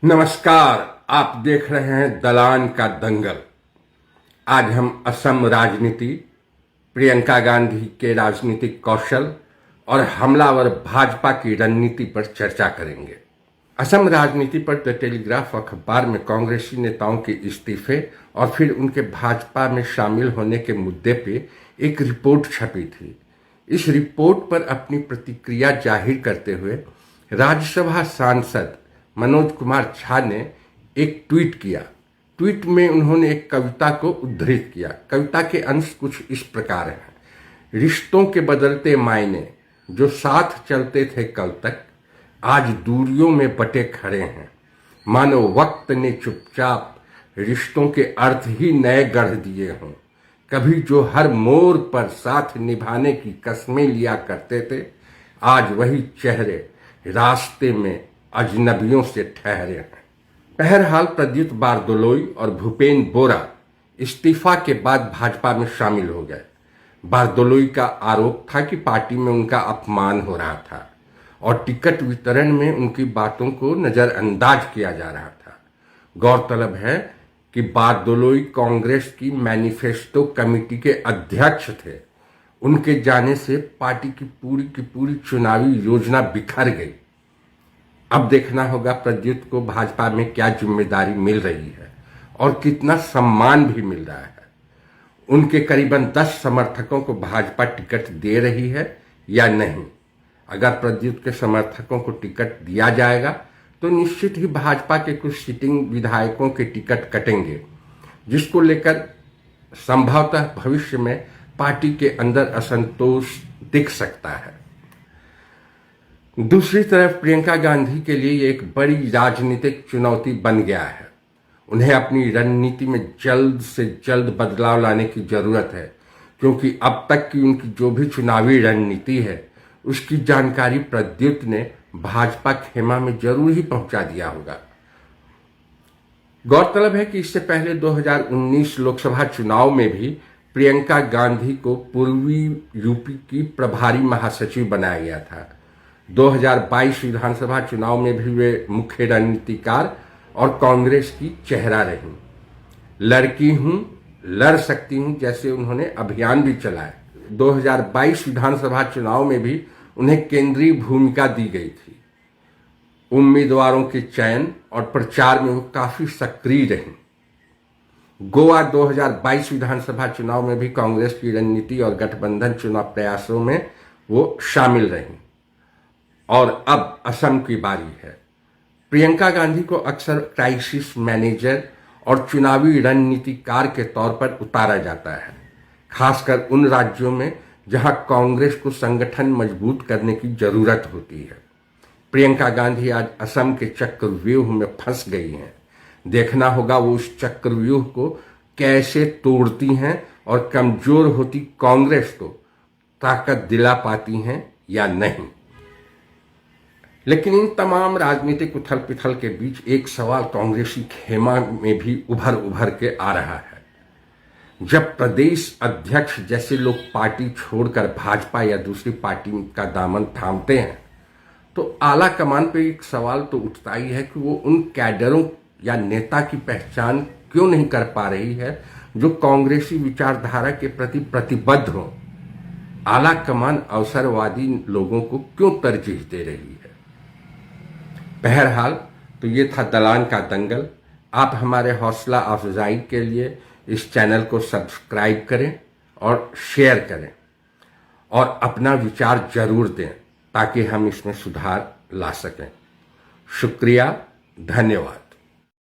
नमस्कार। आप देख रहे हैं दलान का दंगल। आज हम असम राजनीति, प्रियंका गांधी के राजनीतिक कौशल और हमलावर भाजपा की रणनीति पर चर्चा करेंगे। असम राजनीति पर द टेलीग्राफ अखबार में कांग्रेसी नेताओं के इस्तीफे और फिर उनके भाजपा में शामिल होने के मुद्दे पे एक रिपोर्ट छपी थी। इस रिपोर्ट पर अपनी प्रतिक्रिया जाहिर करते हुए राज्यसभा सांसद मनोज कुमार झा ने एक ट्वीट किया। ट्वीट में उन्होंने एक कविता को उद्धृत किया। कविता के अंश कुछ इस प्रकार हैं। रिश्तों के बदलते मायने जो साथ चलते थे कल तक, आज दूरियों में बटे खड़े हैं। मानो वक्त ने चुपचाप रिश्तों के अर्थ ही नए गढ़ दिए हों। कभी जो हर मोड़ पर साथ निभाने की कस्में लिया करते थे, आज वही चेहरे रास्ते में अजनबियों से ठहरे हैं। बहरहाल प्रद्युत बारदोलोई और भूपेन बोरा इस्तीफा के बाद भाजपा में शामिल हो गए। बारदोलोई का आरोप था कि पार्टी में उनका अपमान हो रहा था और टिकट वितरण में उनकी बातों को नजरअंदाज किया जा रहा था। गौरतलब है कि बारदोलोई कांग्रेस की मैनिफेस्टो कमेटी के अध्यक्ष थे। उनके जाने से पार्टी की पूरी चुनावी योजना बिखर गई। अब देखना होगा प्रद्युत को भाजपा में क्या जिम्मेदारी मिल रही है और कितना सम्मान भी मिल रहा है। उनके करीबन 10 समर्थकों को भाजपा टिकट दे रही है या नहीं। अगर प्रद्युत के समर्थकों को टिकट दिया जाएगा तो निश्चित ही भाजपा के कुछ सिटिंग विधायकों के टिकट कटेंगे, जिसको लेकर संभवतः भविष्य में पार्टी के अंदर असंतोष दिख सकता है। दूसरी तरफ प्रियंका गांधी के लिए ये एक बड़ी राजनीतिक चुनौती बन गया है। उन्हें अपनी रणनीति में जल्द से जल्द बदलाव लाने की जरूरत है, क्योंकि अब तक की उनकी जो भी चुनावी रणनीति है उसकी जानकारी प्रद्युत ने भाजपा खेमा में जरूर ही पहुंचा दिया होगा। गौरतलब है कि इससे पहले 2019 लोकसभा चुनाव में भी प्रियंका गांधी को पूर्वी यूपी की प्रभारी महासचिव बनाया गया था। 2022 विधानसभा चुनाव में भी वे मुख्य रणनीतिकार और कांग्रेस की चेहरा रहीं। लड़की हूं, लड़ सकती हूं जैसे उन्होंने अभियान भी चलाया। 2022 विधानसभा चुनाव में भी उन्हें केंद्रीय भूमिका दी गई थी। उम्मीदवारों के चयन और प्रचार में वो काफी सक्रिय रहीं। गोवा 2022 विधानसभा चुनाव में भी कांग्रेस की रणनीति और गठबंधन चुनाव प्रयासों में वो शामिल रहीं। और अब असम की बारी है। प्रियंका गांधी को अक्सर क्राइसिस मैनेजर और चुनावी रणनीतिकार के तौर पर उतारा जाता है, खासकर उन राज्यों में जहां कांग्रेस को संगठन मजबूत करने की जरूरत होती है। प्रियंका गांधी आज असम के चक्रव्यूह में फंस गई हैं। देखना होगा वो उस चक्रव्यूह को कैसे तोड़ती हैं और कमजोर होती कांग्रेस को ताकत दिला पाती हैं या नहीं। लेकिन इन तमाम राजनीतिक उथल पुथल के बीच एक सवाल कांग्रेसी खेमा में भी उभर के आ रहा है। जब प्रदेश अध्यक्ष जैसे लोग पार्टी छोड़कर भाजपा या दूसरी पार्टी का दामन थामते हैं तो आला कमान पे एक सवाल तो उठता ही है कि वो उन कैडरों या नेता की पहचान क्यों नहीं कर पा रही है जो कांग्रेसी विचारधारा के प्रति प्रतिबद्ध हो। आला कमान अवसरवादी लोगों को क्यों तरजीह दे रही है। बहरहाल तो ये था दलान का दंगल। आप हमारे हौसला अफजाई के लिए इस चैनल को सब्सक्राइब करें और शेयर करें और अपना विचार जरूर दें ताकि हम इसमें सुधार ला सकें। शुक्रिया, धन्यवाद।